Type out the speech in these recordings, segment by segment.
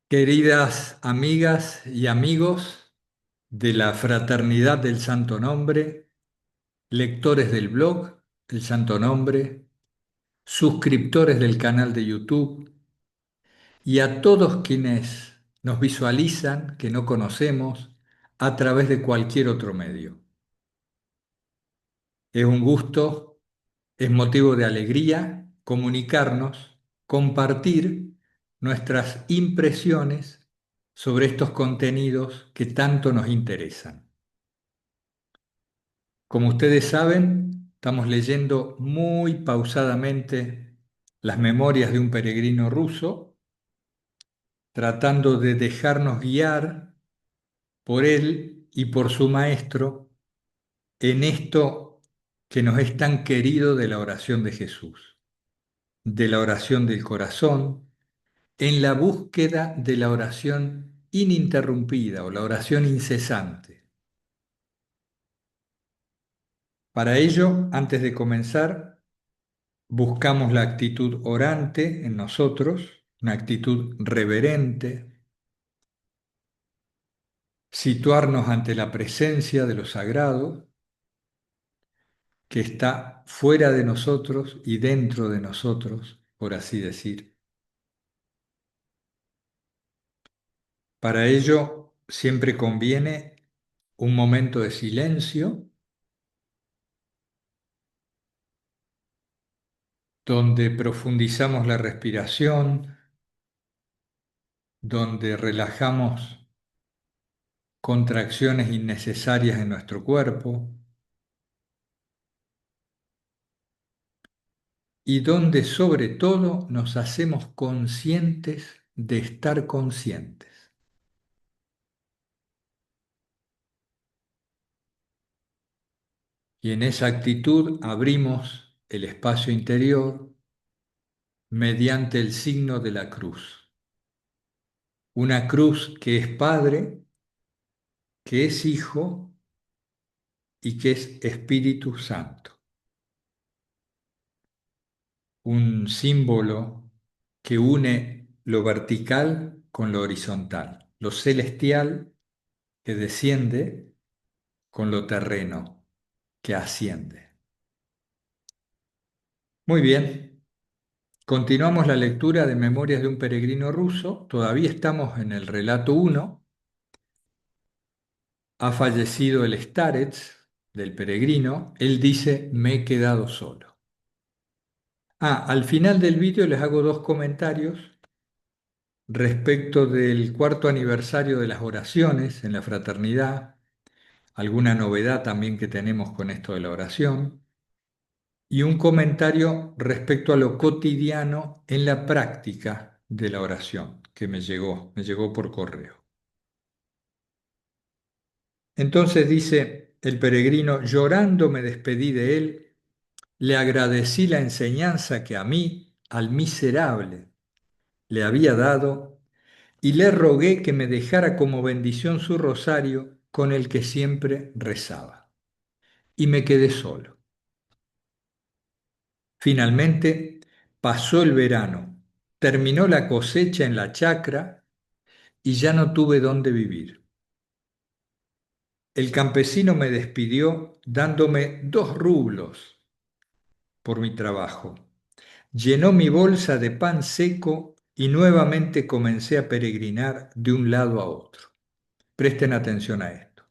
Queridas amigas y amigos de la Fraternidad del Santo Nombre, lectores del blog El Santo Nombre, suscriptores del canal de YouTube y a todos quienes nos visualizan, que no conocemos, a través de cualquier otro medio. Es un gusto, es motivo de alegría comunicarnos, compartir nuestras impresiones sobre estos contenidos que tanto nos interesan. Como ustedes saben, estamos leyendo muy pausadamente las memorias de un peregrino ruso, tratando de dejarnos guiar por él y por su maestro en esto que nos es tan querido de la oración de Jesús, de la oración del corazón, en la búsqueda de la oración ininterrumpida o la oración incesante. Para ello, antes de comenzar, buscamos la actitud orante en nosotros, una actitud reverente, situarnos ante la presencia de lo sagrado que está fuera de nosotros y dentro de nosotros, por así decir. Para ello, siempre conviene un momento de silencio donde profundizamos la respiración, donde relajamos contracciones innecesarias en nuestro cuerpo y donde sobre todo nos hacemos conscientes de estar conscientes. Y en esa actitud abrimos el espacio interior mediante el signo de la cruz. Una cruz que es Padre, que es Hijo y que es Espíritu Santo. Un símbolo que une lo vertical con lo horizontal, lo celestial que desciende con lo terreno que asciende. Muy bien, continuamos la lectura de Memorias de un peregrino ruso, todavía estamos en el relato 1. Ha fallecido el starets del peregrino, él dice, me he quedado solo. Al final del vídeo les hago dos comentarios respecto del cuarto aniversario de las oraciones en la fraternidad, alguna novedad también que tenemos con esto de la oración, y un comentario respecto a lo cotidiano en la práctica de la oración que me llegó por correo. Entonces dice el peregrino, llorando me despedí de él, le agradecí la enseñanza que a mí, al miserable, le había dado y le rogué que me dejara como bendición su rosario con el que siempre rezaba. Y me quedé solo. Finalmente pasó el verano, terminó la cosecha en la chacra y ya no tuve dónde vivir. El campesino me despidió dándome 2 rublos por mi trabajo. Llenó mi bolsa de pan seco y nuevamente comencé a peregrinar de un lado a otro. Presten atención a esto.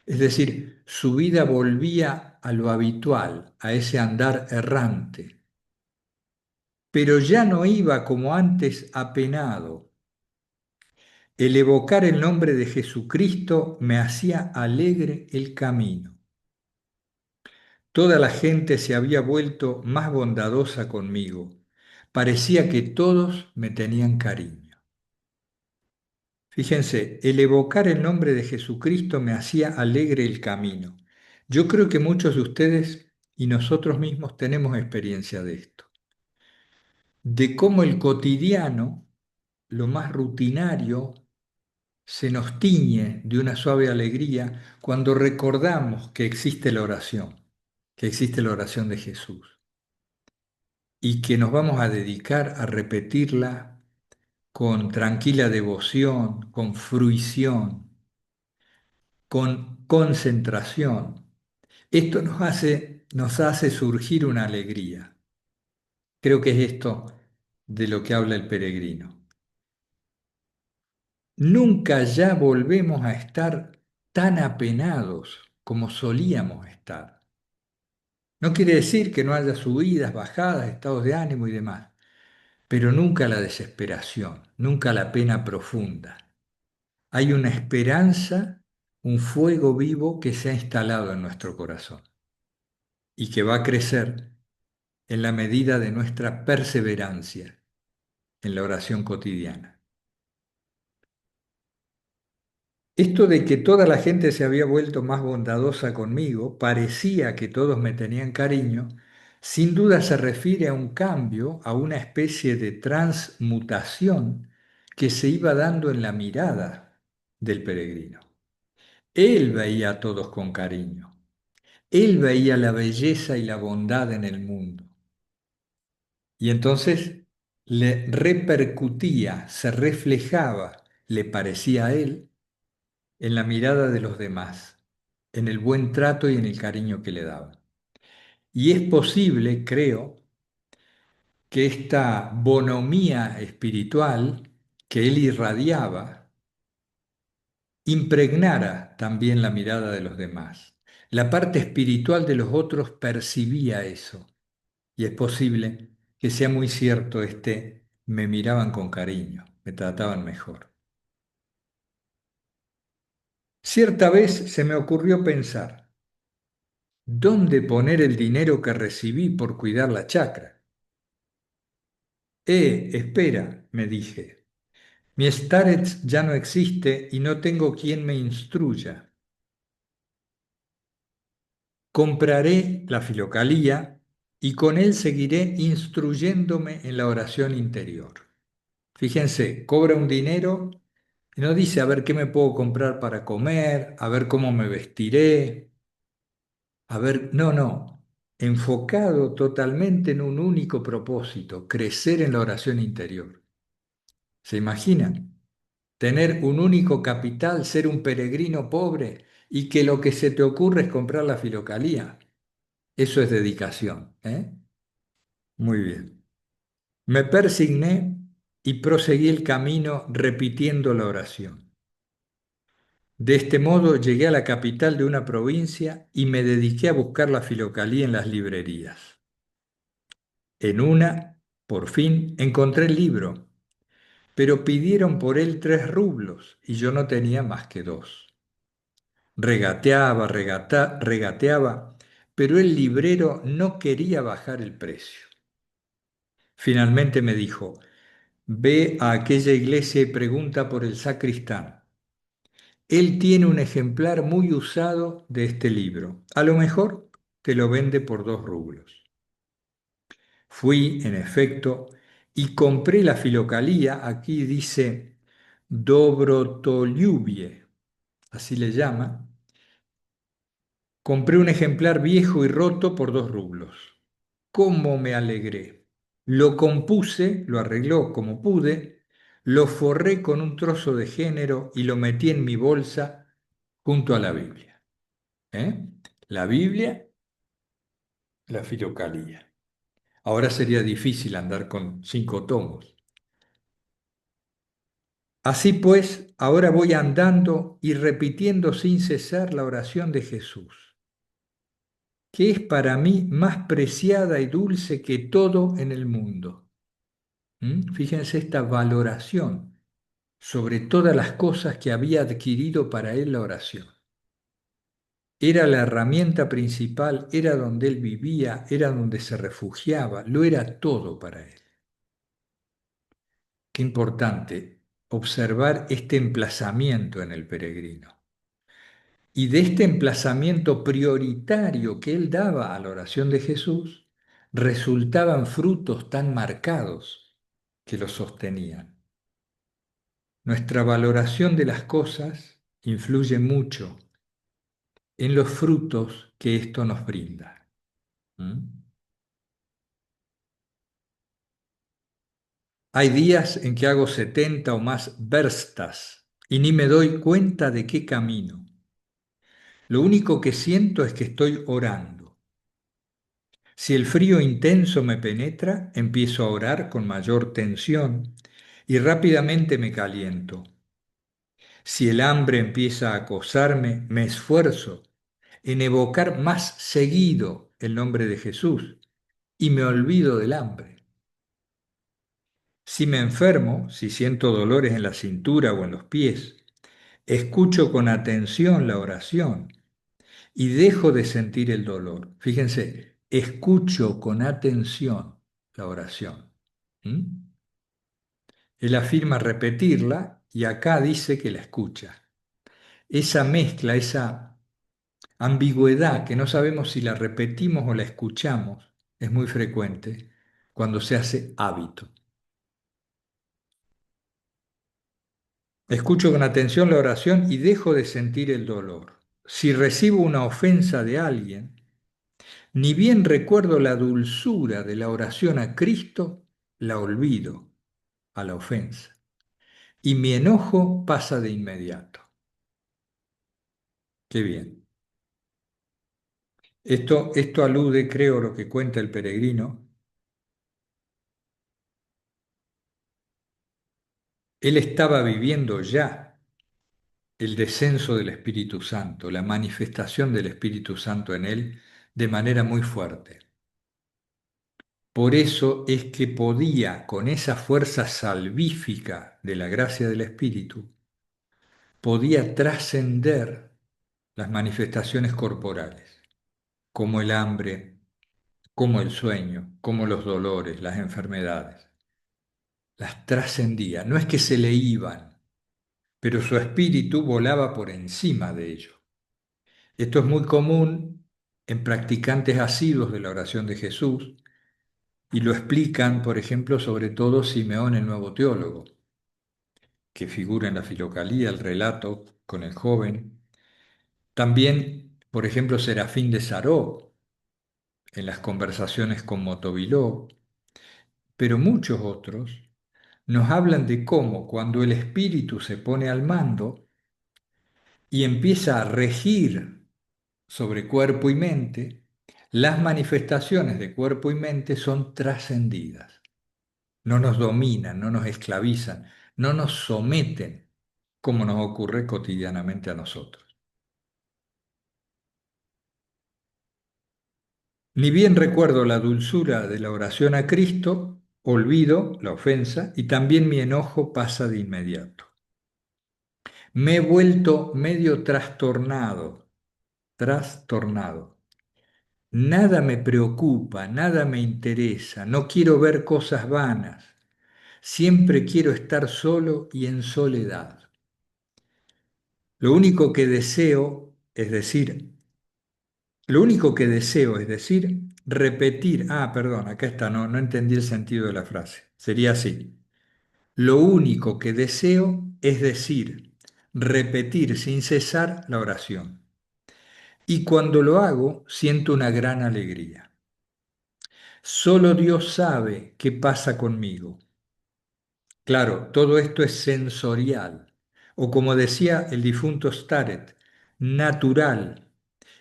Es decir, su vida volvía a lo habitual, a ese andar errante, pero ya no iba como antes apenado. El evocar el nombre de Jesucristo me hacía alegre el camino. Toda la gente se había vuelto más bondadosa conmigo. Parecía que todos me tenían cariño. Fíjense, el evocar el nombre de Jesucristo me hacía alegre el camino. Yo creo que muchos de ustedes y nosotros mismos tenemos experiencia de esto, de cómo el cotidiano, lo más rutinario, se nos tiñe de una suave alegría cuando recordamos que existe la oración de Jesús y que nos vamos a dedicar a repetirla con tranquila devoción, con fruición, con concentración. Esto nos hace surgir una alegría. Creo que es esto de lo que habla el peregrino. Nunca ya volvemos a estar tan apenados como solíamos estar. No quiere decir que no haya subidas, bajadas, estados de ánimo y demás, pero nunca la desesperación, nunca la pena profunda. Hay una esperanza, un fuego vivo que se ha instalado en nuestro corazón y que va a crecer en la medida de nuestra perseverancia en la oración cotidiana. Esto de que toda la gente se había vuelto más bondadosa conmigo, parecía que todos me tenían cariño, sin duda se refiere a un cambio, a una especie de transmutación que se iba dando en la mirada del peregrino. Él veía a todos con cariño, él veía la belleza y la bondad en el mundo. Y entonces le repercutía, se reflejaba, le parecía a él, en la mirada de los demás, en el buen trato y en el cariño que le daban. Y es posible, creo, que esta bonomía espiritual que él irradiaba impregnara también la mirada de los demás. La parte espiritual de los otros percibía eso. Y es posible que sea muy cierto me miraban con cariño, me trataban mejor. Cierta vez se me ocurrió pensar, ¿dónde poner el dinero que recibí por cuidar la chacra? Espera, me dije, mi starets ya no existe y no tengo quien me instruya. Compraré la filocalía y con él seguiré instruyéndome en la oración interior. Fíjense, cobra un dinero y no dice a ver qué me puedo comprar para comer, a ver cómo me vestiré, a ver, no, no, enfocado totalmente en un único propósito, crecer en la oración interior. ¿Se imaginan? Tener un único capital, ser un peregrino pobre y que lo que se te ocurre es comprar la filocalía. Eso es dedicación, ¿eh? Muy bien. Me persigné y proseguí el camino repitiendo la oración. De este modo llegué a la capital de una provincia y me dediqué a buscar la filocalía en las librerías. En una, por fin, encontré el libro, pero pidieron por él 3 rublos y yo no tenía más que 2. Regateaba, regateaba, pero el librero no quería bajar el precio. Finalmente me dijo, ve a aquella iglesia y pregunta por el sacristán. Él tiene un ejemplar muy usado de este libro. A lo mejor te lo vende por 2 rublos. Fui, en efecto, y compré la filocalía, aquí dice Dobrotoliubie, así le llama. Compré un ejemplar viejo y roto por 2 rublos. ¿Cómo me alegré? Lo compuse, lo arregló como pude, lo forré con un trozo de género y lo metí en mi bolsa junto a la Biblia. ¿Eh? La Biblia, la filocalía. Ahora sería difícil andar con 5 tomos. Así pues, ahora voy andando y repitiendo sin cesar la oración de Jesús, que es para mí más preciada y dulce que todo en el mundo. Fíjense esta valoración sobre todas las cosas que había adquirido para él la oración. Era la herramienta principal, era donde él vivía, era donde se refugiaba, lo era todo para él. Qué importante observar este emplazamiento en el peregrino. Y de este emplazamiento prioritario que él daba a la oración de Jesús, resultaban frutos tan marcados que lo sostenían. Nuestra valoración de las cosas influye mucho en los frutos que esto nos brinda. ¿Mm? Hay días en que hago 70 o más verstas y ni me doy cuenta de qué camino. Lo único que siento es que estoy orando. Si el frío intenso me penetra, empiezo a orar con mayor tensión y rápidamente me caliento. Si el hambre empieza a acosarme, me esfuerzo en evocar más seguido el nombre de Jesús y me olvido del hambre. Si me enfermo, si siento dolores en la cintura o en los pies, escucho con atención la oración y dejo de sentir el dolor. Fíjense, escucho con atención la oración. ¿Mm? Él afirma repetirla y acá dice que la escucha. Esa mezcla, esa ambigüedad que no sabemos si la repetimos o la escuchamos, es muy frecuente cuando se hace hábito. Escucho con atención la oración y dejo de sentir el dolor. Si recibo una ofensa de alguien, ni bien recuerdo la dulzura de la oración a Cristo, la olvido a la ofensa. Y mi enojo pasa de inmediato. Qué bien. Esto alude, creo, a lo que cuenta el peregrino. Él estaba viviendo ya el descenso del Espíritu Santo, la manifestación del Espíritu Santo en él de manera muy fuerte. Por eso es que podía, con esa fuerza salvífica de la gracia del Espíritu, podía trascender las manifestaciones corporales, como el hambre, como el sueño, como los dolores, las enfermedades. Las trascendía. No es que se le iban, pero su espíritu volaba por encima de ello. Esto es muy común en practicantes asiduos de la oración de Jesús y lo explican, por ejemplo, sobre todo Simeón el nuevo teólogo, que figura en la Filocalía, el relato con el joven. También, por ejemplo, Serafín de Saró en las conversaciones con Motoviló, pero muchos otros nos hablan de cómo cuando el espíritu se pone al mando y empieza a regir sobre cuerpo y mente, las manifestaciones de cuerpo y mente son trascendidas. No nos dominan, no nos esclavizan, no nos someten como nos ocurre cotidianamente a nosotros. Ni bien recuerdo la dulzura de la oración a Cristo, olvido la ofensa y también mi enojo pasa de inmediato. Me he vuelto medio trastornado. Nada me preocupa, nada me interesa, no quiero ver cosas vanas. Siempre quiero estar solo y en soledad. Lo único que deseo, es decir, lo único que deseo, es decir, repetir. Ah, perdón, acá está, no entendí el sentido de la frase. Sería así. Lo único que deseo es decir, repetir sin cesar la oración. Y cuando lo hago, siento una gran alegría. Solo Dios sabe qué pasa conmigo. Claro, todo esto es sensorial, o como decía el difunto Staret, natural,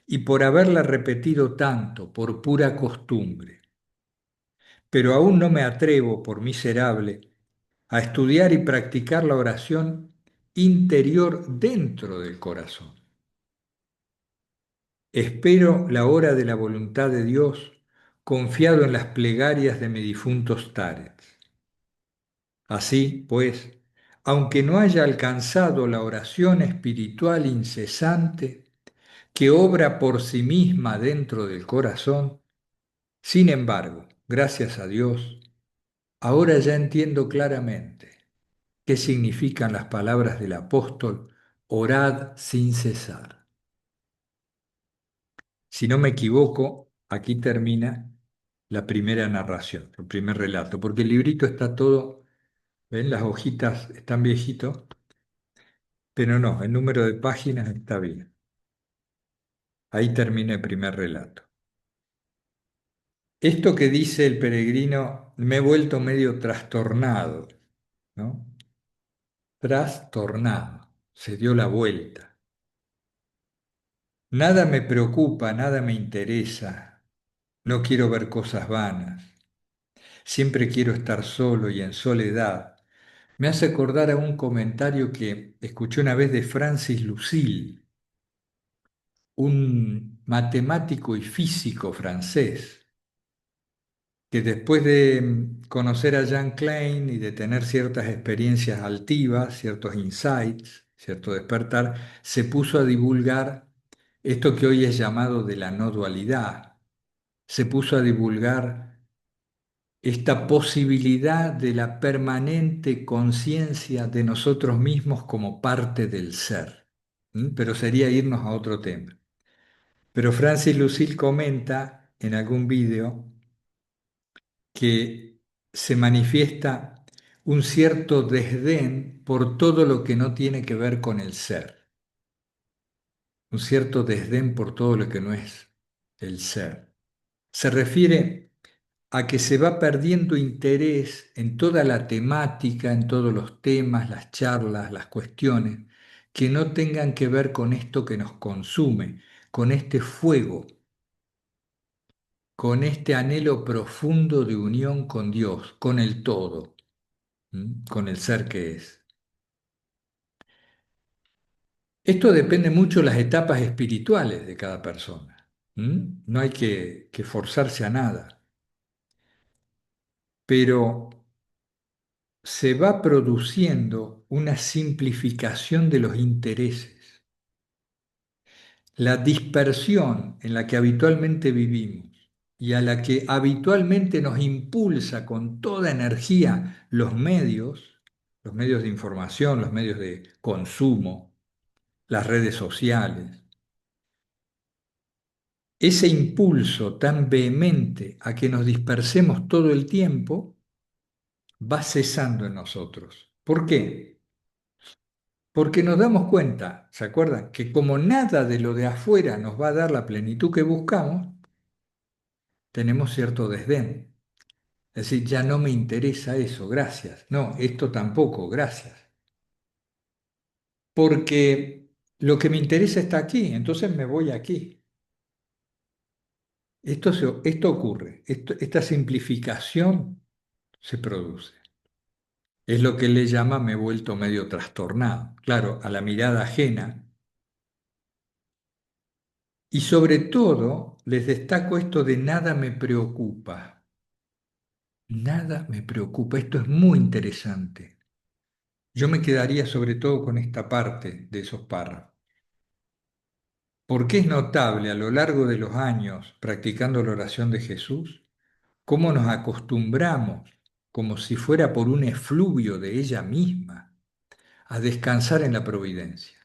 y por haberla repetido tanto, por pura costumbre. Pero aún no me atrevo, por miserable, a estudiar y practicar la oración interior dentro del corazón. Espero la hora de la voluntad de Dios, confiado en las plegarias de mi difunto Staret. Así, pues, aunque no haya alcanzado la oración espiritual incesante que obra por sí misma dentro del corazón, sin embargo, gracias a Dios, ahora ya entiendo claramente qué significan las palabras del apóstol, orad sin cesar. Si no me equivoco, aquí termina la primera narración, el primer relato, porque el librito está todo, ¿ven? Las hojitas están viejitos, pero no, el número de páginas está bien. Ahí termina el primer relato. Esto que dice el peregrino, me he vuelto medio trastornado, ¿no? Trastornado, se dio la vuelta. Nada me preocupa, nada me interesa, no quiero ver cosas vanas, siempre quiero estar solo y en soledad. Me hace acordar a un comentario que escuché una vez de Francis Lucille, un matemático y físico francés, que después de conocer a Jean Klein y de tener ciertas experiencias altivas, ciertos insights, cierto despertar, se puso a divulgar esto que hoy es llamado de la no dualidad. Se puso a divulgar esta posibilidad de la permanente conciencia de nosotros mismos como parte del ser. ¿Mm? Pero sería irnos a otro tema. Pero Francis Lucille comenta en algún vídeo que se manifiesta un cierto desdén por todo lo que no tiene que ver con el ser, un cierto desdén por todo lo que no es el ser. Se refiere a que se va perdiendo interés en toda la temática, en todos los temas, las charlas, las cuestiones, que no tengan que ver con esto que nos consume, con este fuego, con este anhelo profundo de unión con Dios, con el todo, con el ser que es. Esto depende mucho de las etapas espirituales de cada persona. No hay que forzarse a nada, pero se va produciendo una simplificación de los intereses. La dispersión en la que habitualmente vivimos y a la que habitualmente nos impulsa con toda energía los medios de información, los medios de consumo, las redes sociales, ese impulso tan vehemente a que nos dispersemos todo el tiempo va cesando en nosotros. ¿Por qué? Porque nos damos cuenta, ¿se acuerdan? Que como nada de lo de afuera nos va a dar la plenitud que buscamos, tenemos cierto desdén. Es decir, ya no me interesa eso, gracias. No, esto tampoco, gracias. Porque lo que me interesa está aquí, entonces me voy aquí. Esto ocurre, esta simplificación se produce. Es lo que él le llama me he vuelto medio trastornado. Claro, a la mirada ajena. Y sobre todo, les destaco esto de nada me preocupa. Nada me preocupa. Esto es muy interesante. Yo me quedaría sobre todo con esta parte de esos párrafos. Porque es notable a lo largo de los años practicando la oración de Jesús, cómo nos acostumbramos, como si fuera por un efluvio de ella misma, a descansar en la providencia.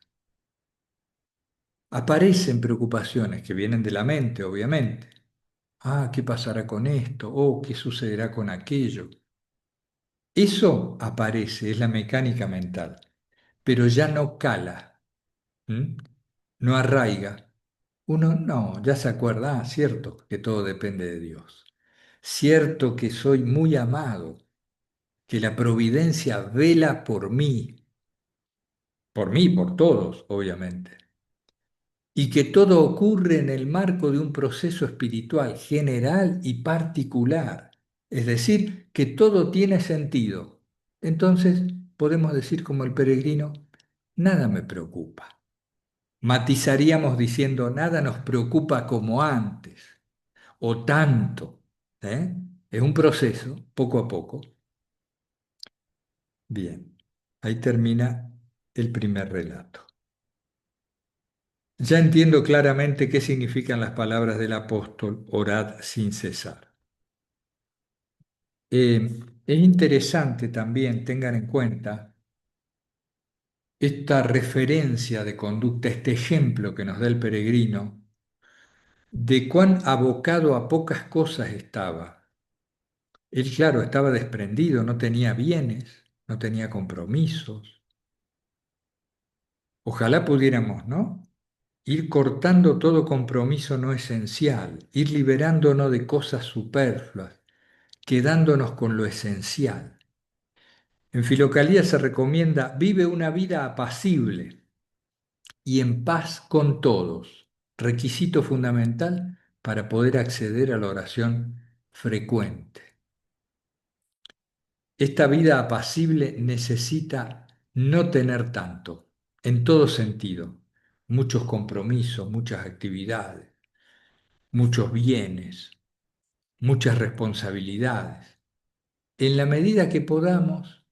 Aparecen preocupaciones que vienen de la mente, obviamente. Ah, ¿qué pasará con esto? Oh, ¿qué sucederá con aquello? Eso aparece, es la mecánica mental, pero ya no cala, ¿m? No arraiga. Uno no, ya se acuerda, cierto que todo depende de Dios. Cierto que soy muy amado, que la providencia vela por mí, por todos, obviamente. Y que todo ocurre en el marco de un proceso espiritual general y particular, es decir, que todo tiene sentido. Entonces podemos decir como el peregrino, nada me preocupa. Matizaríamos diciendo, nada nos preocupa como antes o tanto. ¿Eh? Es un proceso, poco a poco. Bien, ahí termina el primer relato. Ya entiendo claramente qué significan las palabras del apóstol, orad sin cesar. Es interesante también, tengan en cuenta, esta referencia de conducta, este ejemplo que nos da el peregrino, de cuán abocado a pocas cosas estaba. Él, claro, estaba desprendido, no tenía bienes, no tenía compromisos. Ojalá pudiéramos, ¿no? ir cortando todo compromiso no esencial, ir liberándonos de cosas superfluas, quedándonos con lo esencial. En Filocalía se recomienda, vive una vida apacible y en paz con todos, requisito fundamental para poder acceder a la oración frecuente. Esta vida apacible necesita no tener tanto, en todo sentido, muchos compromisos, muchas actividades, muchos bienes, muchas responsabilidades. En la medida que podamos,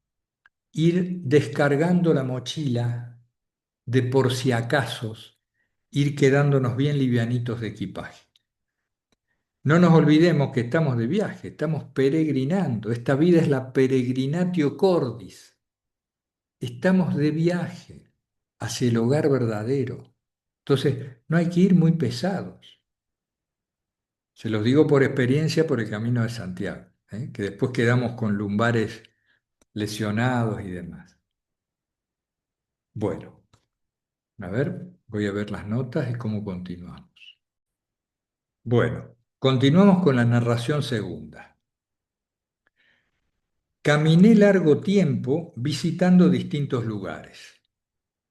ir descargando la mochila de por si acasos, ir quedándonos bien livianitos de equipaje. No nos olvidemos que estamos de viaje, estamos peregrinando. Esta vida es la peregrinatio cordis. Estamos de viaje hacia el hogar verdadero. Entonces, no hay que ir muy pesados. Se los digo por experiencia por el camino de Santiago, que después quedamos con lumbares lesionados y demás. Bueno, a ver, voy a ver las notas y cómo continuamos. Bueno, continuamos con la narración segunda. Caminé largo tiempo visitando distintos lugares,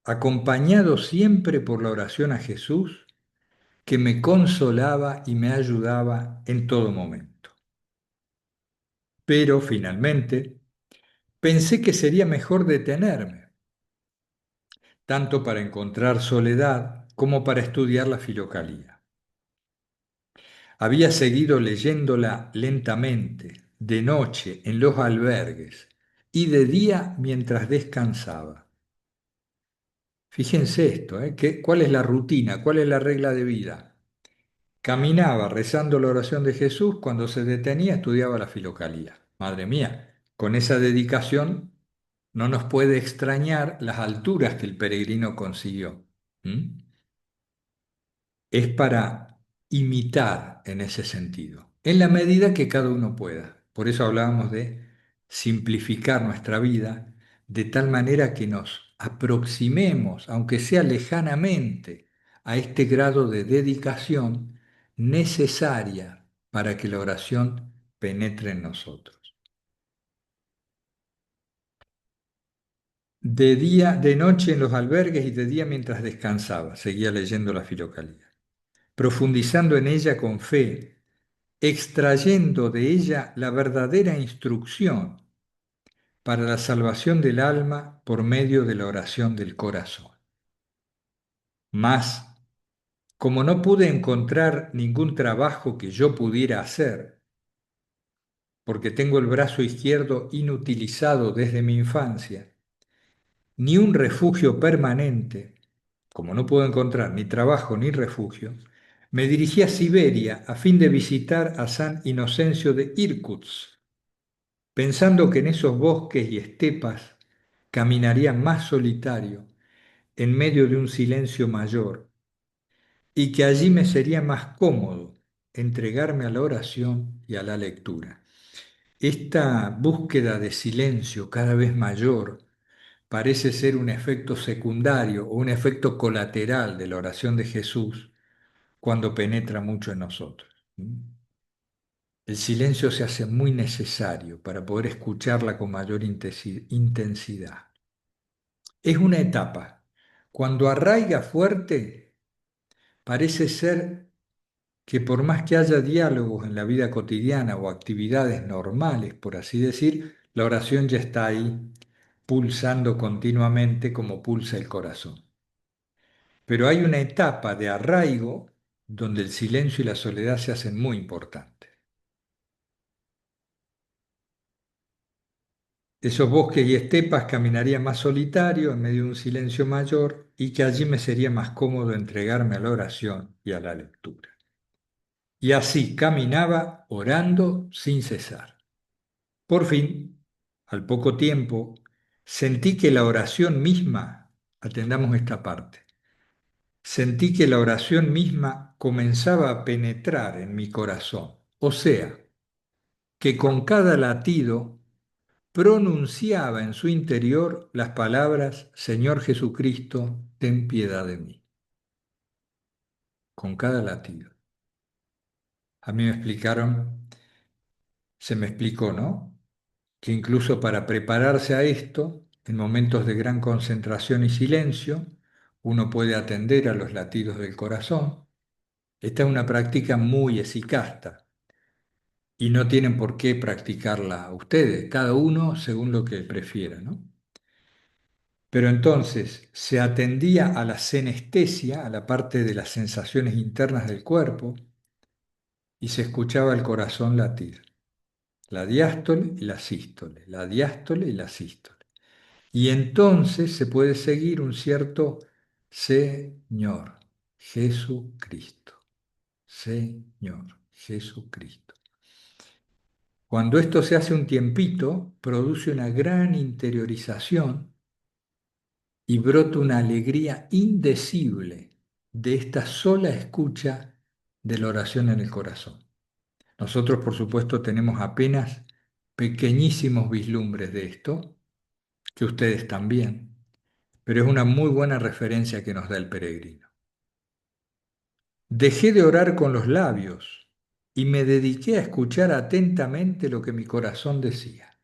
acompañado siempre por la oración a Jesús, que me consolaba y me ayudaba en todo momento. Pero finalmente pensé que sería mejor detenerme, tanto para encontrar soledad como para estudiar la filocalía. Había seguido leyéndola lentamente, de noche en los albergues y de día mientras descansaba. Fíjense esto, ¿eh? ¿Cuál es la rutina? ¿Cuál es la regla de vida? Caminaba rezando la oración de Jesús, cuando se detenía estudiaba la filocalía. Madre mía, con esa dedicación no nos puede extrañar las alturas que el peregrino consiguió. ¿Mm? Es para imitar en ese sentido, en la medida que cada uno pueda. Por eso hablábamos de simplificar nuestra vida de tal manera que nos aproximemos, aunque sea lejanamente, a este grado de dedicación necesaria para que la oración penetre en nosotros. De día, de noche en los albergues y de día mientras descansaba, seguía leyendo la filocalía, profundizando en ella con fe, extrayendo de ella la verdadera instrucción para la salvación del alma por medio de la oración del corazón. Mas, como no pude encontrar ningún trabajo que yo pudiera hacer, porque tengo el brazo izquierdo inutilizado desde mi infancia, ni un refugio permanente, como no puedo encontrar ni trabajo ni refugio, me dirigí a Siberia a fin de visitar a San Inocencio de Irkutsk, pensando que en esos bosques y estepas caminaría más solitario, en medio de un silencio mayor, y que allí me sería más cómodo entregarme a la oración y a la lectura. Esta búsqueda de silencio cada vez mayor parece ser un efecto secundario o un efecto colateral de la oración de Jesús cuando penetra mucho en nosotros. El silencio se hace muy necesario para poder escucharla con mayor intensidad. Es una etapa. Cuando arraiga fuerte, parece ser que por más que haya diálogos en la vida cotidiana o actividades normales, por así decir, la oración ya está ahí, pulsando continuamente como pulsa el corazón. Pero hay una etapa de arraigo donde el silencio y la soledad se hacen muy importantes. Esos bosques y estepas caminaría más solitario en medio de un silencio mayor y que allí me sería más cómodo entregarme a la oración y a la lectura. Y así caminaba orando sin cesar. Por fin, al poco tiempo, sentí que la oración misma, atendamos esta parte, sentí que la oración misma comenzaba a penetrar en mi corazón. O sea, que con cada latido pronunciaba en su interior las palabras: Señor Jesucristo, ten piedad de mí. con cada latido. A mí me explicaron, se me explicó, ¿no? Que incluso para prepararse a esto, en momentos de gran concentración y silencio, uno puede atender a los latidos del corazón. Esta es una práctica muy eficaz y no tienen por qué practicarla ustedes, cada uno según lo que prefiera, ¿no? Pero entonces se atendía a la senestesia, a la parte de las sensaciones internas del cuerpo, y se escuchaba el corazón latir, la diástole y la sístole, la diástole y la sístole. Y entonces se puede seguir un cierto Señor Jesucristo, Señor Jesucristo. Cuando esto se hace un tiempito, produce una gran interiorización y brota una alegría indecible de esta sola escucha de la oración en el corazón. Nosotros, por supuesto, tenemos apenas pequeñísimos vislumbres de esto, que ustedes también, pero es una muy buena referencia que nos da el peregrino. Dejé de orar con los labios y me dediqué a escuchar atentamente lo que mi corazón decía.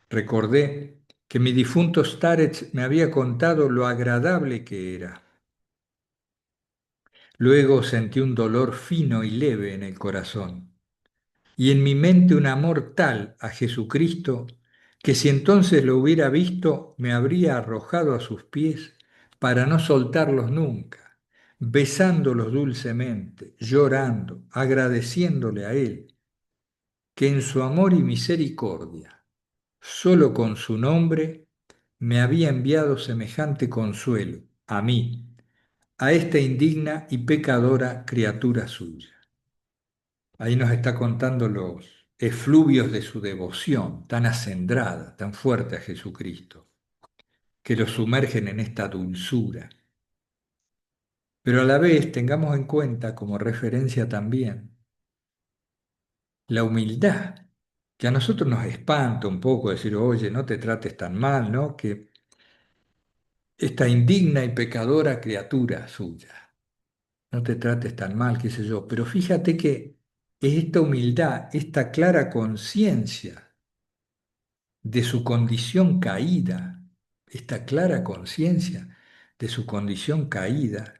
Recordé que mi difunto Starets me había contado lo agradable que era. Luego sentí un dolor fino y leve en el corazón, y en mi mente un amor tal a Jesucristo que si entonces lo hubiera visto me habría arrojado a sus pies para no soltarlos nunca, besándolos dulcemente, llorando, agradeciéndole a Él, que en su amor y misericordia, solo con su nombre, me había enviado semejante consuelo, a mí, a esta indigna y pecadora criatura suya. Ahí nos está contando los efluvios de su devoción tan acendrada, tan fuerte a Jesucristo, que lo sumergen en esta dulzura. Pero a la vez tengamos en cuenta como referencia también la humildad, que a nosotros nos espanta un poco decir, oye, no te trates tan mal, ¿no? Que esta indigna y pecadora criatura suya, no te trates tan mal, qué sé yo. Pero fíjate que es esta humildad, esta clara conciencia de su condición caída, esta clara conciencia de su condición caída,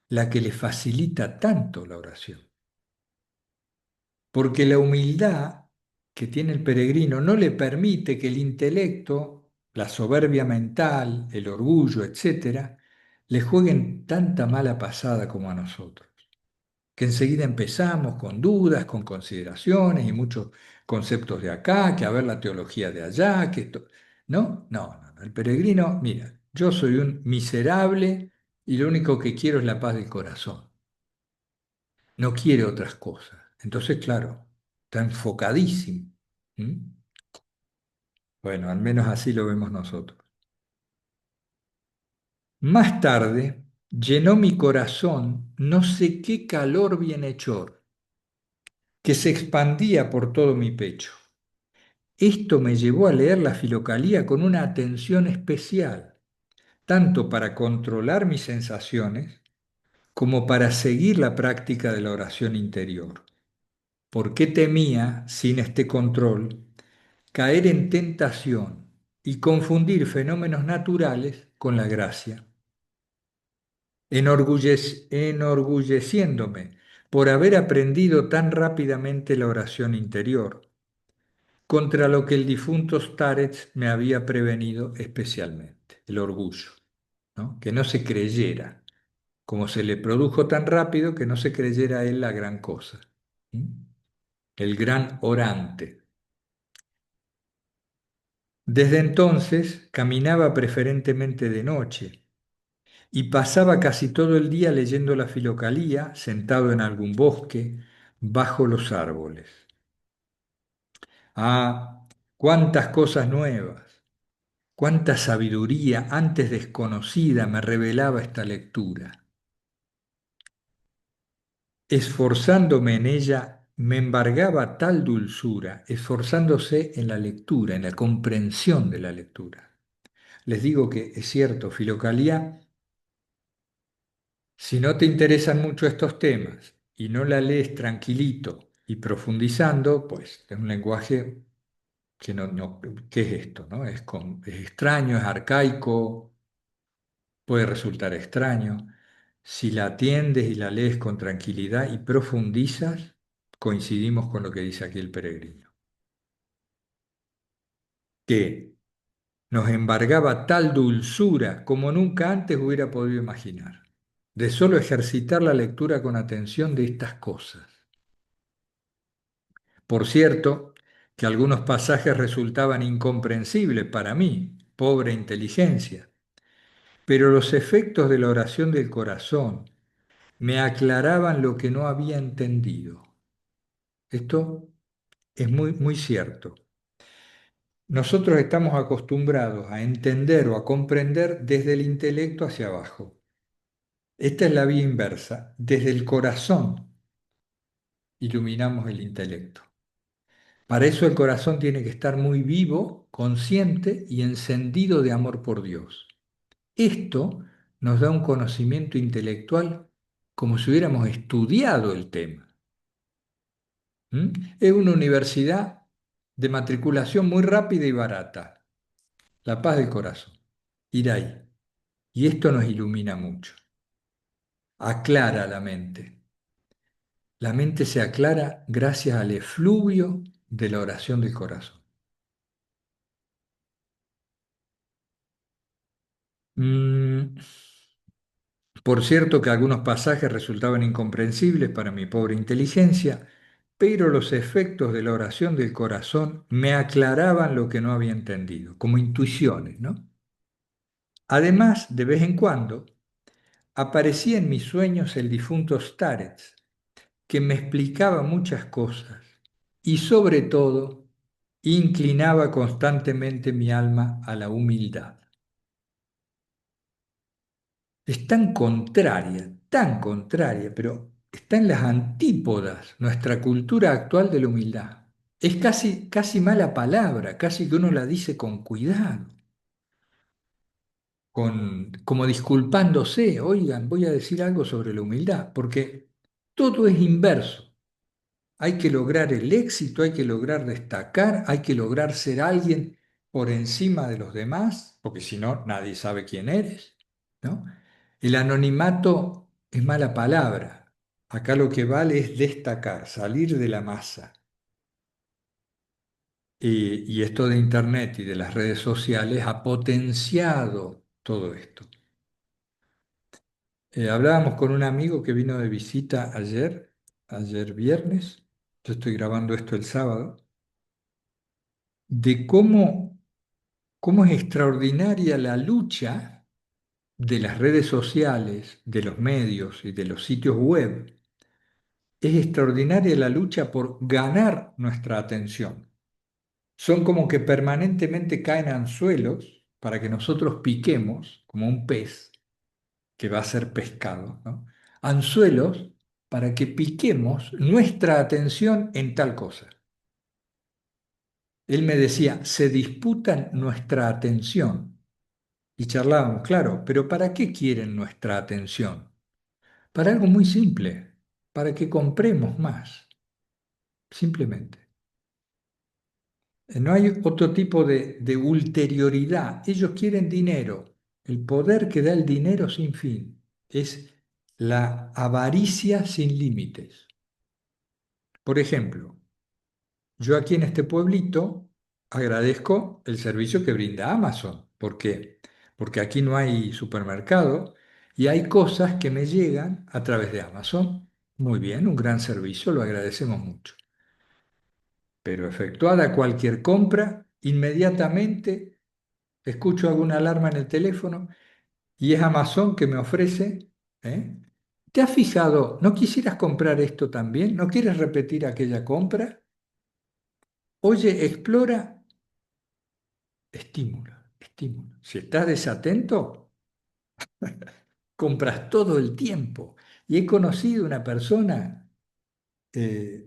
la que le facilita tanto la oración. Porque la humildad que tiene el peregrino no le permite que el intelecto, la soberbia mental, el orgullo, etcétera, le jueguen tanta mala pasada como a nosotros, que enseguida empezamos con dudas, con consideraciones y muchos conceptos de acá, que a ver la teología de allá, que esto... No, no, no, no. El peregrino, mira, yo soy un miserable y lo único que quiero es la paz del corazón. No quiere otras cosas. Entonces, claro, está enfocadísimo. ¿Mm? Bueno, al menos así lo vemos nosotros. Más tarde, llenó mi corazón no sé qué calor bienhechor que se expandía por todo mi pecho. Esto me llevó a leer la Filocalía con una atención especial, tanto para controlar mis sensaciones como para seguir la práctica de la oración interior. Porque temía, sin este control, caer en tentación y confundir fenómenos naturales con la gracia, enorgulleciéndome por haber aprendido tan rápidamente la oración interior contra lo que el difunto Starets me había prevenido especialmente, el orgullo, ¿no? Que no se creyera, como se le produjo tan rápido que no se creyera él la gran cosa, ¿sí? El gran orante. Desde entonces caminaba preferentemente de noche y pasaba casi todo el día leyendo la Filocalía, sentado en algún bosque, bajo los árboles. Ah, cuántas cosas nuevas, cuánta sabiduría antes desconocida me revelaba esta lectura. Esforzándome en ella, me embargaba tal dulzura, esforzándose en la lectura, en la comprensión de la lectura. Les digo que es cierto, Filocalía Si no te interesan mucho estos temas y no la lees tranquilito y profundizando, pues es un lenguaje que ¿qué es esto, no? Es extraño, es arcaico, puede resultar extraño. Si la atiendes y la lees con tranquilidad y profundizas, coincidimos con lo que dice aquí el peregrino, que nos embargaba tal dulzura como nunca antes hubiera podido imaginar, de solo ejercitar la lectura con atención de estas cosas. Por cierto, que algunos pasajes resultaban incomprensibles para mí, pobre inteligencia, pero los efectos de la oración del corazón me aclaraban lo que no había entendido. Esto es muy, muy cierto. Nosotros estamos acostumbrados a entender o a comprender desde el intelecto hacia abajo. Esta es la vía inversa. Desde el corazón iluminamos el intelecto. Para eso el corazón tiene que estar muy vivo, consciente y encendido de amor por Dios. Esto nos da un conocimiento intelectual como si hubiéramos estudiado el tema. ¿Mm? Es una universidad de matriculación muy rápida y barata, La Paz del Corazón, ir ahí. Y esto nos ilumina mucho, aclara la mente. La mente se aclara gracias al efluvio de la oración del corazón. Mm, por cierto que algunos pasajes resultaban incomprensibles para mi pobre inteligencia, pero los efectos de la oración del corazón me aclaraban lo que no había entendido, como intuiciones, ¿no? Además, de vez en cuando, aparecía en mis sueños el difunto Starets, que me explicaba muchas cosas y sobre todo inclinaba constantemente mi alma a la humildad. Es tan contraria, pero está en las antípodas nuestra cultura actual de la humildad. Es casi, casi mala palabra, casi que uno la dice con cuidado, como disculpándose, oigan, voy a decir algo sobre la humildad, porque todo es inverso. Hay que lograr el éxito, hay que lograr destacar, hay que lograr ser alguien por encima de los demás, porque si no, nadie sabe quién eres, ¿no? El anonimato es mala palabra. Acá lo que vale es destacar, salir de la masa. Y esto de Internet y de las redes sociales ha potenciado todo esto. Hablábamos con un amigo que vino de visita ayer viernes, yo estoy grabando esto el sábado, de cómo es extraordinaria la lucha de las redes sociales, de los medios y de los sitios web. Es extraordinaria la lucha por ganar nuestra atención. Son como que permanentemente caen anzuelos para que nosotros piquemos, como un pez que va a ser pescado, ¿no? Anzuelos para que piquemos nuestra atención en tal cosa. Él me decía, se disputan nuestra atención. Y charlábamos, claro, pero ¿para qué quieren nuestra atención? Para algo muy simple, para que compremos más, simplemente. No hay otro tipo de ulterioridad. Ellos quieren dinero. El poder que da el dinero sin fin es la avaricia sin límites. Por ejemplo, yo aquí en este pueblito agradezco el servicio que brinda Amazon. ¿Por qué? Porque aquí no hay supermercado y hay cosas que me llegan a través de Amazon. Muy bien, un gran servicio, lo agradecemos mucho. Pero efectuada cualquier compra, inmediatamente escucho alguna alarma en el teléfono y es Amazon que me ofrece, ¿eh? ¿Te has fijado? ¿No quisieras comprar esto también? ¿No quieres repetir aquella compra? Oye, explora, estímulo, estímulo. Si estás desatento, compras todo el tiempo. Y he conocido una persona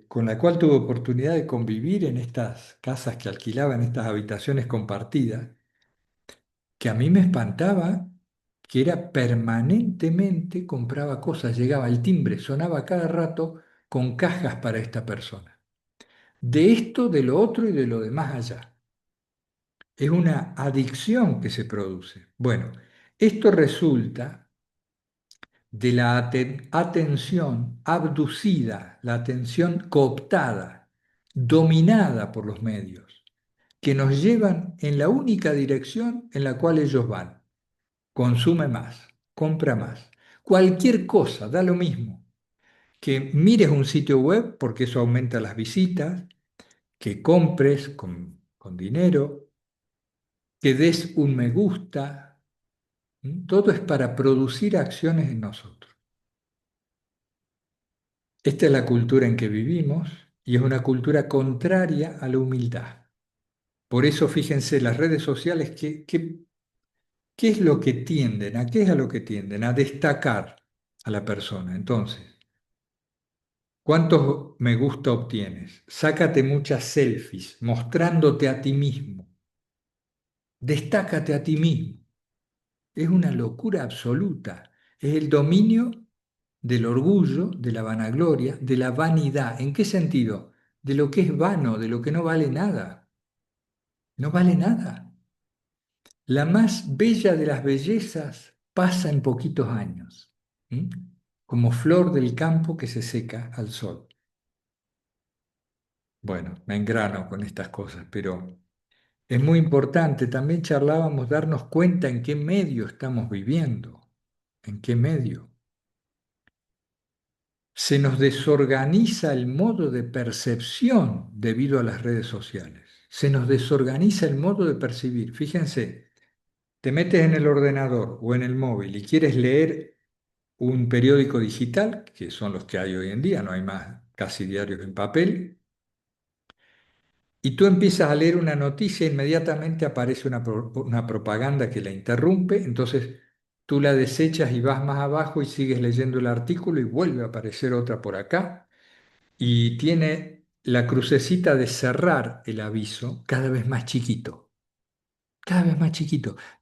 con la cual tuve oportunidad de convivir en estas casas que alquilaban, estas habitaciones compartidas, que a mí me espantaba que era permanentemente compraba cosas, llegaba el timbre, sonaba cada rato con cajas para esta persona. De esto, de lo otro y de lo de más allá. Es una adicción que se produce. Bueno, esto resulta de la atención abducida, la atención cooptada, dominada por los medios, que nos llevan en la única dirección en la cual ellos van. Consume más, compra más. Cualquier cosa, da lo mismo. Que mires un sitio web porque eso aumenta las visitas, que compres con dinero, que des un me gusta. Todo es para producir acciones en nosotros. Esta es la cultura en que vivimos y es una cultura contraria a la humildad. Por eso, fíjense, las redes sociales, ¿qué es lo que tienden? ¿A qué es a lo que tienden? A destacar a la persona. Entonces, ¿cuántos me gusta obtienes? Sácate muchas selfies mostrándote a ti mismo. Destácate a ti mismo. Es una locura absoluta. Es el dominio del orgullo, de la vanagloria, de la vanidad. ¿En qué sentido? De lo que es vano, de lo que no vale nada. No vale nada. La más bella de las bellezas pasa en poquitos años, ¿m? Como flor del campo que se seca al sol. Bueno, me engrano con estas cosas, pero es muy importante. También charlábamos darnos cuenta en qué medio estamos viviendo, en qué medio. Se nos desorganiza el modo de percepción debido a las redes sociales. Se nos desorganiza el modo de percibir. Fíjense, te metes en el ordenador o en el móvil y quieres leer un periódico digital, que son los que hay hoy en día, no hay más casi diarios en papel, y tú empiezas a leer una noticia, e inmediatamente aparece una propaganda que la interrumpe, entonces tú la desechas y vas más abajo y sigues leyendo el artículo y vuelve a aparecer otra por acá y tiene la crucecita de cerrar el aviso cada vez más chiquito,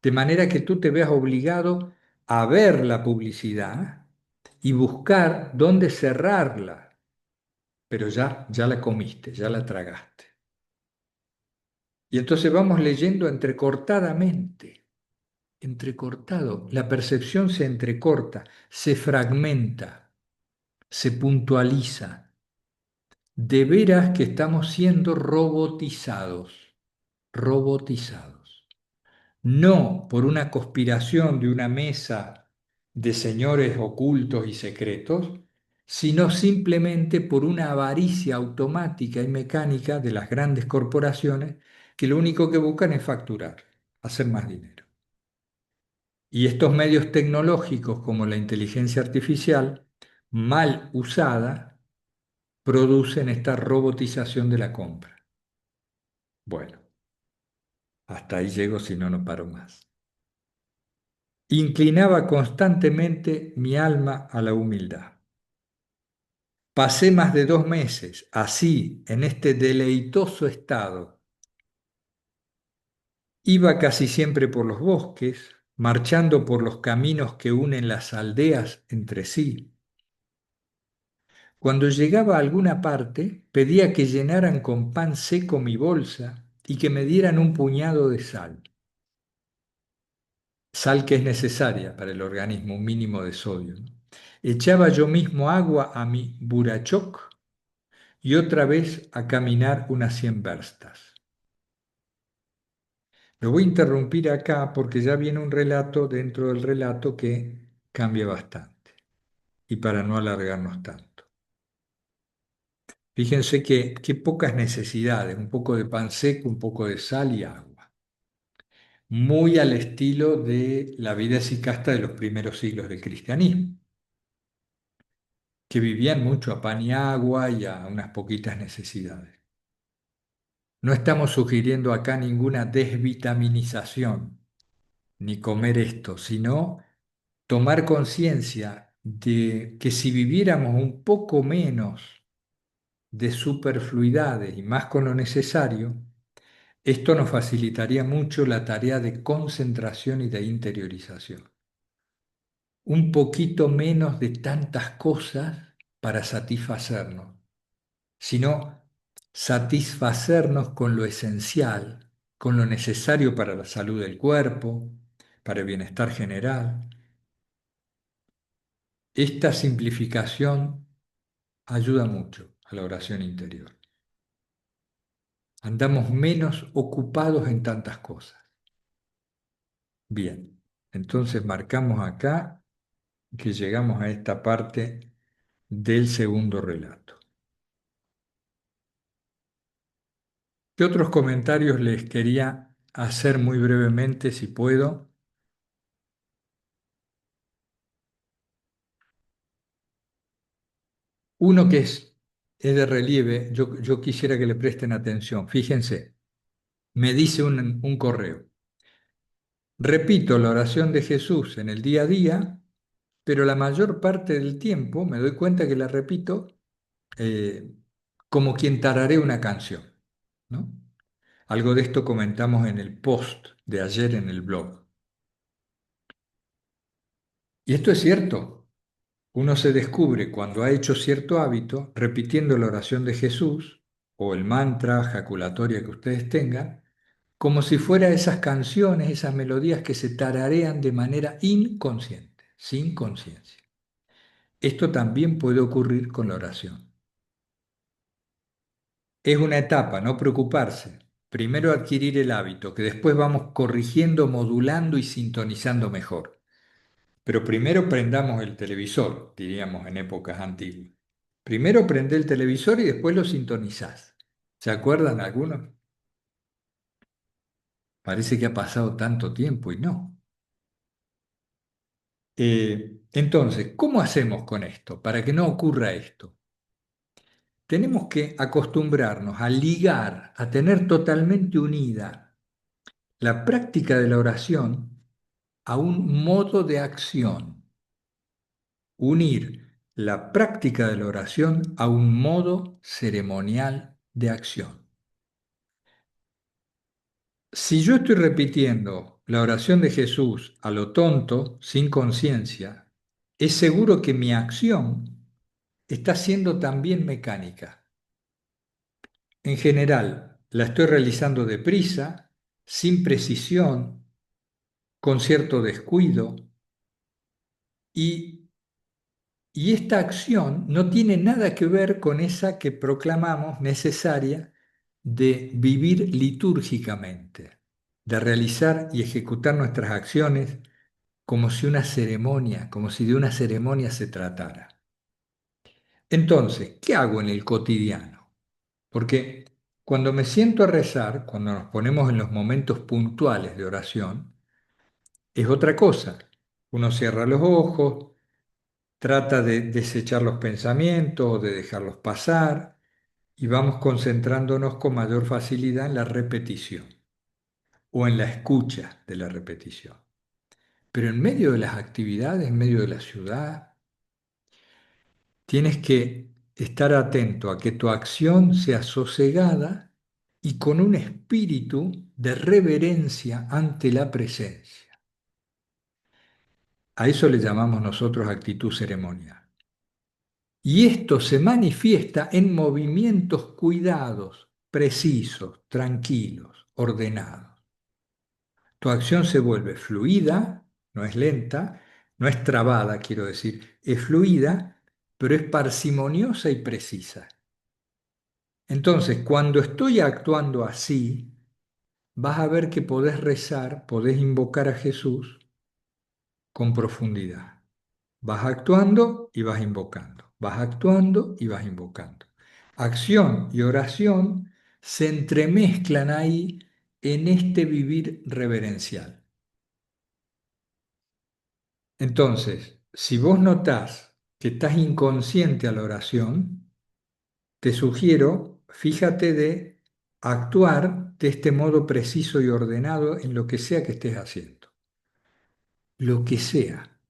de manera que tú te veas obligado a ver la publicidad y buscar dónde cerrarla, pero ya la comiste, ya la tragaste. Y entonces vamos leyendo entrecortadamente, entrecortado, la percepción se entrecorta, se fragmenta, se puntualiza. De veras que estamos siendo robotizados, robotizados. No por una conspiración de una mesa de señores ocultos y secretos, sino simplemente por una avaricia automática y mecánica de las grandes corporaciones que lo único que buscan es facturar, hacer más dinero. Y estos medios tecnológicos como la inteligencia artificial, mal usada, producen esta robotización de la compra. Bueno, hasta ahí llego, si no, no paro más. Inclinaba constantemente mi alma a la humildad. Pasé más de 2 meses así, en este deleitoso estado. Iba casi siempre por los bosques, marchando por los caminos que unen las aldeas entre sí. Cuando llegaba a alguna parte, pedía que llenaran con pan seco mi bolsa y que me dieran un puñado de sal. Sal que es necesaria para el organismo, un mínimo de sodio, ¿no? Echaba yo mismo agua a mi burachoc y otra vez a caminar unas 100 verstas. Lo voy a interrumpir acá porque ya viene un relato dentro del relato que cambia bastante y para no alargarnos tanto. Fíjense que pocas necesidades, un poco de pan seco, un poco de sal y agua. Muy al estilo de la vida sicasta de los primeros siglos del cristianismo, que vivían mucho a pan y agua y a unas poquitas necesidades. No estamos sugiriendo acá ninguna desvitaminización, ni comer esto, sino tomar conciencia de que si viviéramos un poco menos de superfluidades y más con lo necesario, esto nos facilitaría mucho la tarea de concentración y de interiorización. un poquito menos de tantas cosas para satisfacernos, sino satisfacernos con lo esencial, con lo necesario para la salud del cuerpo, para el bienestar general. Esta simplificación ayuda mucho a la oración interior. Andamos menos ocupados en tantas cosas. Bien, entonces marcamos acá que llegamos a esta parte del segundo relato. ¿Qué otros comentarios les quería hacer muy brevemente, si puedo? Uno que es de relieve, yo quisiera que le presten atención. Fíjense, me dice un correo. Repito la oración de Jesús en el día a día, pero la mayor parte del tiempo me doy cuenta que la repito eh, como quien tararea una canción, ¿no? Algo de esto comentamos en el post de ayer en el blog. Y esto es cierto. Uno se descubre cuando ha hecho cierto hábito, repitiendo la oración de Jesús o el mantra, jaculatoria que ustedes tengan, como si fuera esas canciones, esas melodías que se tararean de manera inconsciente, sin conciencia. Esto también puede ocurrir con la oración. Es una etapa, no preocuparse. Primero adquirir el hábito, que después vamos corrigiendo, modulando y sintonizando mejor. Pero primero prendamos el televisor, diríamos en épocas antiguas. Primero prende el televisor y después lo sintonizás. ¿Se acuerdan algunos? Parece que ha pasado tanto tiempo y no. Entonces, ¿cómo hacemos con esto para que no ocurra esto? Tenemos que acostumbrarnos a ligar, a tener totalmente unida la práctica de la oración a un modo de acción. Unir la práctica de la oración a un modo ceremonial de acción. Si yo estoy repitiendo la oración de Jesús a lo tonto, sin conciencia, es seguro que mi acción está siendo también mecánica. En general, la estoy realizando deprisa, sin precisión, con cierto descuido, y esta acción no tiene nada que ver con esa que proclamamos necesaria de vivir litúrgicamente, de realizar y ejecutar nuestras acciones como si una ceremonia, como si de una ceremonia se tratara. Entonces, ¿qué hago en el cotidiano? Porque cuando me siento a rezar, cuando nos ponemos en los momentos puntuales de oración, es otra cosa. Uno cierra los ojos, trata de desechar los pensamientos o de dejarlos pasar y vamos concentrándonos con mayor facilidad en la repetición o en la escucha de la repetición. Pero en medio de las actividades, en medio de la ciudad, tienes que estar atento a que tu acción sea sosegada y con un espíritu de reverencia ante la presencia. A eso le llamamos nosotros actitud ceremonial. Y esto se manifiesta en movimientos cuidados, precisos, tranquilos, ordenados. Tu acción se vuelve fluida, no es lenta, no es trabada, quiero decir, es fluida, pero es parsimoniosa y precisa. Entonces, cuando estoy actuando así, vas a ver que podés rezar, podés invocar a Jesús con profundidad. Vas actuando y vas invocando. Vas actuando y vas invocando. Acción y oración se entremezclan ahí en este vivir reverencial. Entonces, si vos notás que estás inconsciente a la oración, te sugiero, fíjate de actuar de este modo preciso y ordenado en lo que sea que estés haciendo. Lo que sea.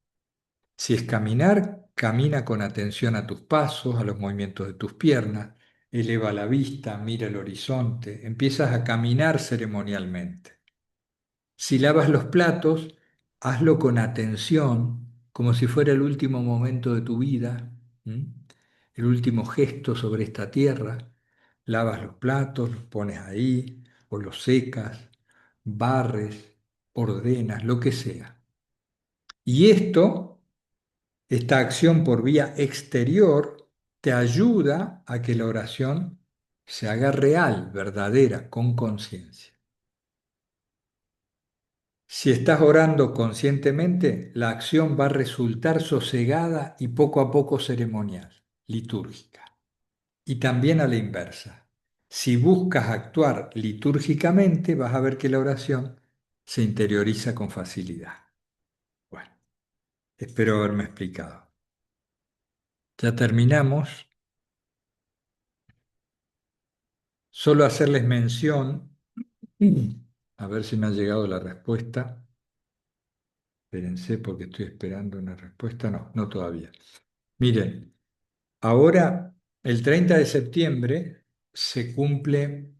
Si es caminar, camina con atención a tus pasos, a los movimientos de tus piernas, eleva la vista, mira el horizonte, empiezas a caminar ceremonialmente. Si lavas los platos, hazlo con atención, como si fuera el último momento de tu vida, ¿m? El último gesto sobre esta tierra. Lavas los platos, los pones ahí, o los secas, barres, ordenas, lo que sea. Y esta acción por vía exterior, te ayuda a que la oración se haga real, verdadera, con conciencia. Si estás orando conscientemente, la acción va a resultar sosegada y poco a poco ceremonial, litúrgica. Y también a la inversa. Si buscas actuar litúrgicamente, vas a ver que la oración se interioriza con facilidad. Bueno, espero haberme explicado. Ya terminamos. Solo hacerles mención, a ver si me ha llegado la respuesta. Espérense porque estoy esperando una respuesta. No, no todavía. Miren, ahora el 30 de septiembre se cumplimos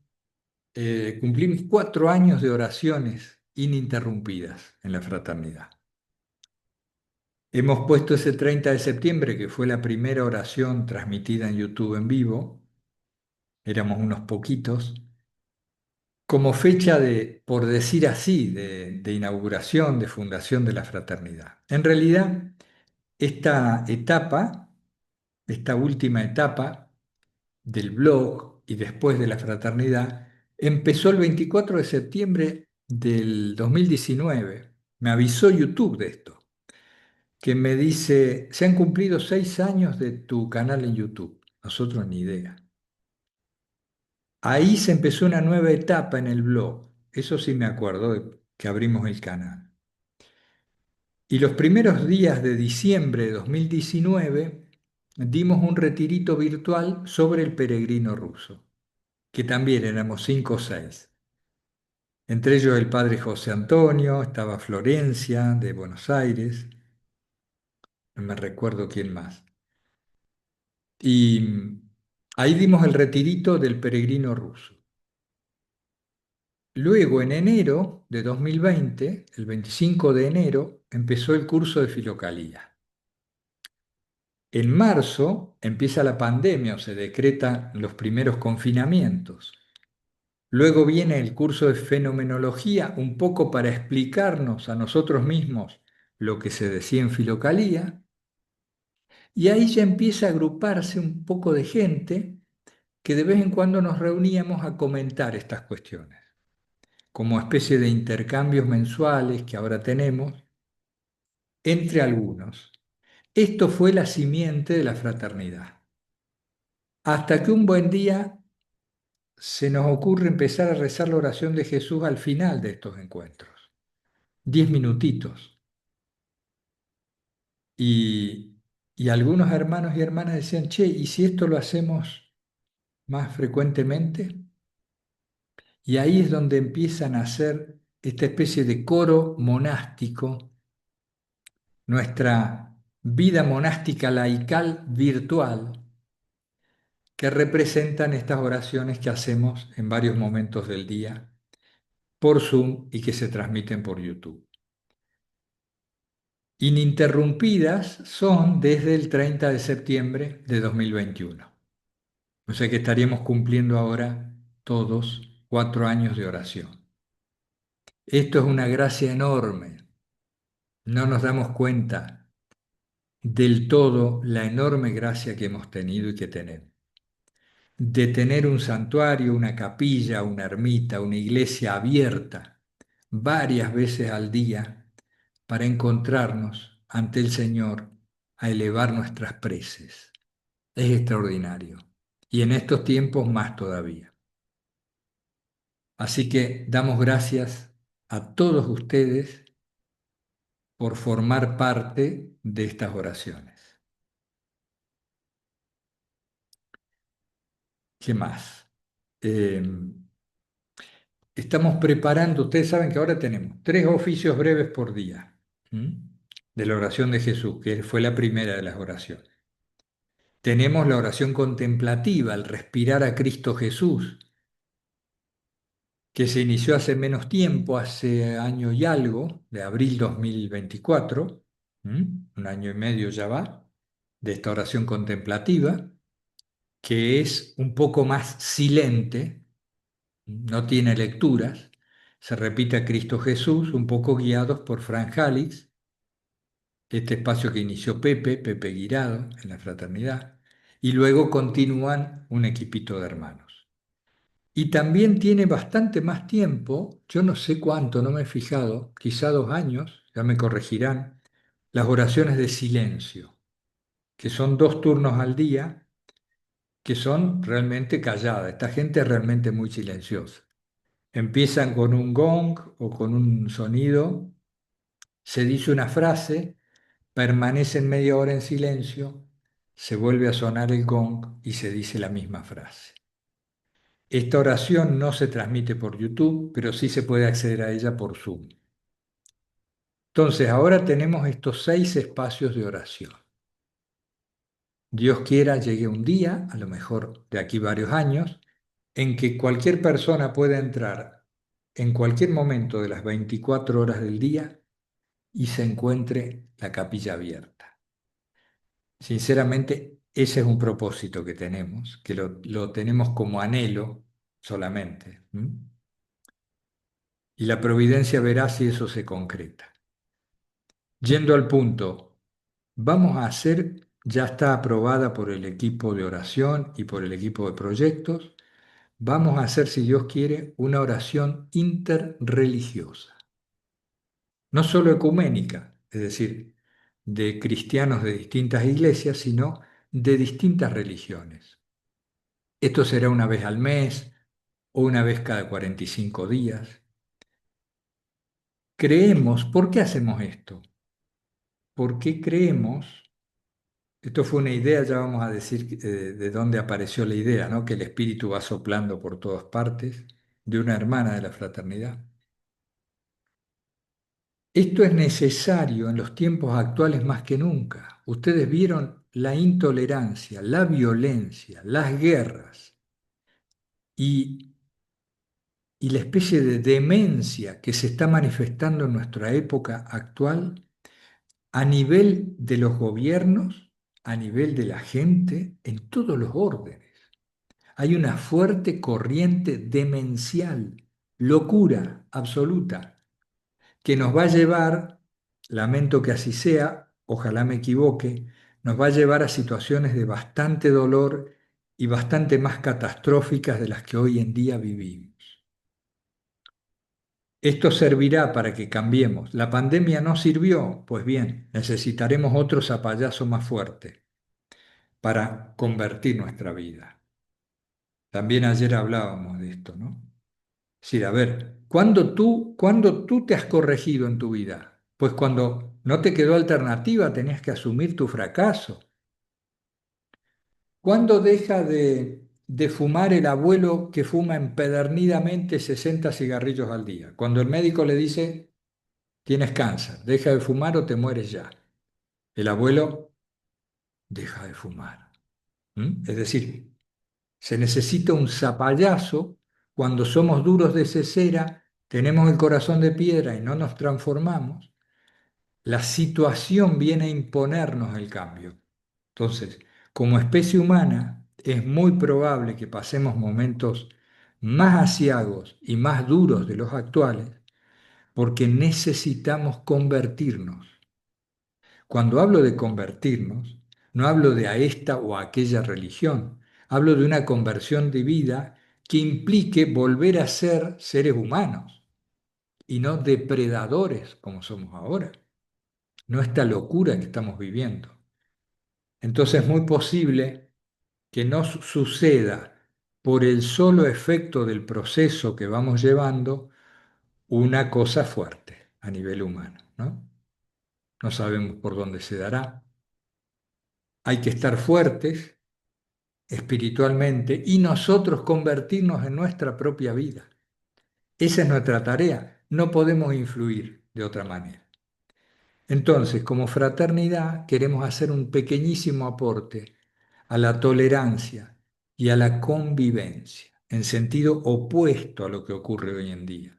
4 años de oraciones ininterrumpidas en la fraternidad. Hemos puesto ese 30 de septiembre, que fue la primera oración transmitida en YouTube en vivo, éramos unos poquitos, como fecha de, por decir así, de inauguración, de fundación de la fraternidad. En realidad, esta etapa, esta última etapa del blog y después de la fraternidad, empezó el 24 de septiembre del 2019. Me avisó YouTube de esto, que me dice, se han cumplido 6 años de tu canal en YouTube. Nosotros ni idea. Ahí se empezó una nueva etapa en el blog. Eso sí me acuerdo de que abrimos el canal. Y los primeros días de diciembre de 2019 dimos un retirito virtual sobre el peregrino ruso, que también éramos 5 o 6. Entre ellos el padre José Antonio, estaba Florencia de Buenos Aires, no me recuerdo quién más. Y ahí dimos el retirito del peregrino ruso. Luego, en enero de 2020, el 25 de enero, empezó el curso de Filocalía. En marzo empieza la pandemia o se decretan los primeros confinamientos. Luego viene el curso de Fenomenología, un poco para explicarnos a nosotros mismos lo que se decía en Filocalía. Y ahí ya empieza a agruparse un poco de gente que de vez en cuando nos reuníamos a comentar estas cuestiones, como especie de intercambios mensuales que ahora tenemos entre algunos. Esto fue la simiente de la fraternidad. Hasta que un buen día se nos ocurre empezar a rezar la oración de Jesús al final de estos encuentros. 10 minutitos. Y, y algunos hermanos y hermanas decían, che, ¿y si esto lo hacemos más frecuentemente? Y ahí es donde empiezan a hacer esta especie de coro monástico, nuestra vida monástica laical virtual, que representan estas oraciones que hacemos en varios momentos del día por Zoom y que se transmiten por YouTube. Ininterrumpidas son desde el 30 de septiembre de 2021. O sea que estaríamos cumpliendo ahora todos 4 años de oración. Esto es una gracia enorme. No nos damos cuenta del todo la enorme gracia que hemos tenido y que tenemos. De tener un santuario, una capilla, una ermita, una iglesia abierta varias veces al día para encontrarnos ante el Señor a elevar nuestras preces. Es extraordinario. Y en estos tiempos más todavía. Así que damos gracias a todos ustedes por formar parte de estas oraciones. ¿Qué más? Eh, Estamos preparando, ustedes saben que ahora tenemos 3 oficios breves por día, ¿m? De la oración de Jesús, que fue la primera de las oraciones. Tenemos la oración contemplativa, el respirar a Cristo Jesús, que se inició hace menos tiempo, hace año y algo, de abril 2024. Un año y medio ya va, de esta oración contemplativa, que es un poco más silente, no tiene lecturas, se repite a Cristo Jesús, un poco guiados por Fran Halix, este espacio que inició Pepe Guirado en la fraternidad, y luego continúan un equipito de hermanos. Y también tiene bastante más tiempo, yo no sé cuánto, no me he fijado, quizá 2 años, ya me corregirán, las oraciones de silencio, que son 2 turnos al día, que son realmente calladas. Esta gente es realmente muy silenciosa. Empiezan con un gong o con un sonido, se dice una frase, permanecen media hora en silencio, se vuelve a sonar el gong y se dice la misma frase. Esta oración no se transmite por YouTube, pero sí se puede acceder a ella por Zoom. Entonces, ahora tenemos estos 6 espacios de oración. Dios quiera llegue un día, a lo mejor de aquí varios años, en que cualquier persona pueda entrar en cualquier momento de las 24 horas del día y se encuentre la capilla abierta. Sinceramente, ese es un propósito que tenemos, que lo tenemos como anhelo solamente. Y la providencia verá si eso se concreta. Yendo al punto, vamos a hacer, ya está aprobada por el equipo de oración y por el equipo de proyectos, vamos a hacer, si Dios quiere, una oración interreligiosa, no solo ecuménica, es decir, de cristianos de distintas iglesias, sino de distintas religiones. Esto será una vez al mes o una vez cada 45 días. Creemos, ¿por qué hacemos esto? Porque creemos, esto fue una idea, ya vamos a decir de dónde apareció la idea, ¿no? Que el Espíritu va soplando por todas partes, de una hermana de la fraternidad. Esto es necesario en los tiempos actuales más que nunca. Ustedes vieron la intolerancia, la violencia, las guerras y, y la especie de demencia que se está manifestando en nuestra época actual a nivel de los gobiernos, a nivel de la gente, en todos los órdenes. Hay una fuerte corriente demencial, locura absoluta, que nos va a llevar, lamento que así sea, ojalá me equivoque, nos va a llevar a situaciones de bastante dolor y bastante más catastróficas de las que hoy en día vivimos. Esto servirá para que cambiemos. La pandemia no sirvió, pues bien, necesitaremos otro zapallazo más fuerte para convertir nuestra vida. También ayer hablábamos de esto, ¿no? Sí, a ver, ¿cuándo tú te has corregido en tu vida? Pues cuando no te quedó alternativa, tenías que asumir tu fracaso. ¿Cuándo deja de fumar el abuelo que fuma empedernidamente 60 cigarrillos al día? Cuando el médico le dice, tienes cáncer, deja de fumar o te mueres ya. El abuelo deja de fumar. Es decir, se necesita un zapallazo cuando somos duros de cesera, tenemos el corazón de piedra y no nos transformamos. La situación viene a imponernos el cambio. Entonces, como especie humana, es muy probable que pasemos momentos más aciagos y más duros de los actuales porque necesitamos convertirnos. Cuando hablo de convertirnos, no hablo de a esta o a aquella religión, hablo de una conversión de vida que implique volver a ser seres humanos y no depredadores como somos ahora, no esta locura que estamos viviendo. Entonces es muy posible que no suceda por el solo efecto del proceso que vamos llevando una cosa fuerte a nivel humano, ¿no? No sabemos por dónde se dará. Hay que estar fuertes espiritualmente y nosotros convertirnos en nuestra propia vida. Esa es nuestra tarea. No podemos influir de otra manera. Entonces, como fraternidad, queremos hacer un pequeñísimo aporte a la tolerancia y a la convivencia, en sentido opuesto a lo que ocurre hoy en día.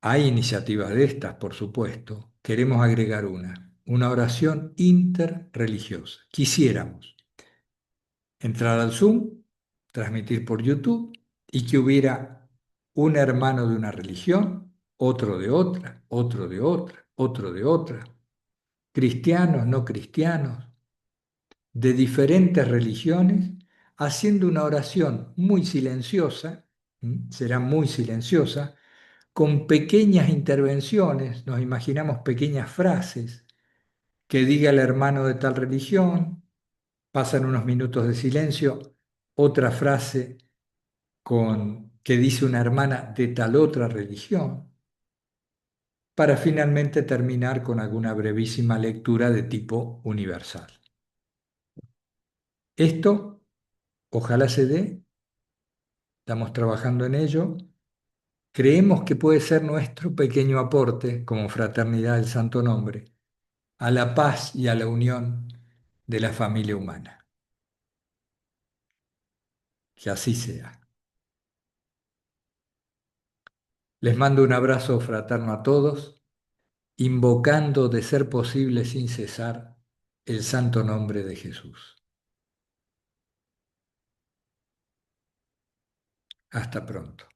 Hay iniciativas de estas, por supuesto, queremos agregar una oración interreligiosa. Quisiéramos entrar al Zoom, transmitir por YouTube y que hubiera un hermano de una religión, otro de otra, otro de otra, otro de otra, cristianos, no cristianos, de diferentes religiones, haciendo una oración muy silenciosa, será muy silenciosa, con pequeñas intervenciones, nos imaginamos pequeñas frases que diga el hermano de tal religión, pasan unos minutos de silencio, otra frase que dice una hermana de tal otra religión, para finalmente terminar con alguna brevísima lectura de tipo universal. Esto ojalá se dé, estamos trabajando en ello, creemos que puede ser nuestro pequeño aporte como Fraternidad del Santo Nombre a la paz y a la unión de la familia humana. Que así sea. Les mando un abrazo fraterno a todos, invocando de ser posible sin cesar el santo nombre de Jesús. Hasta pronto.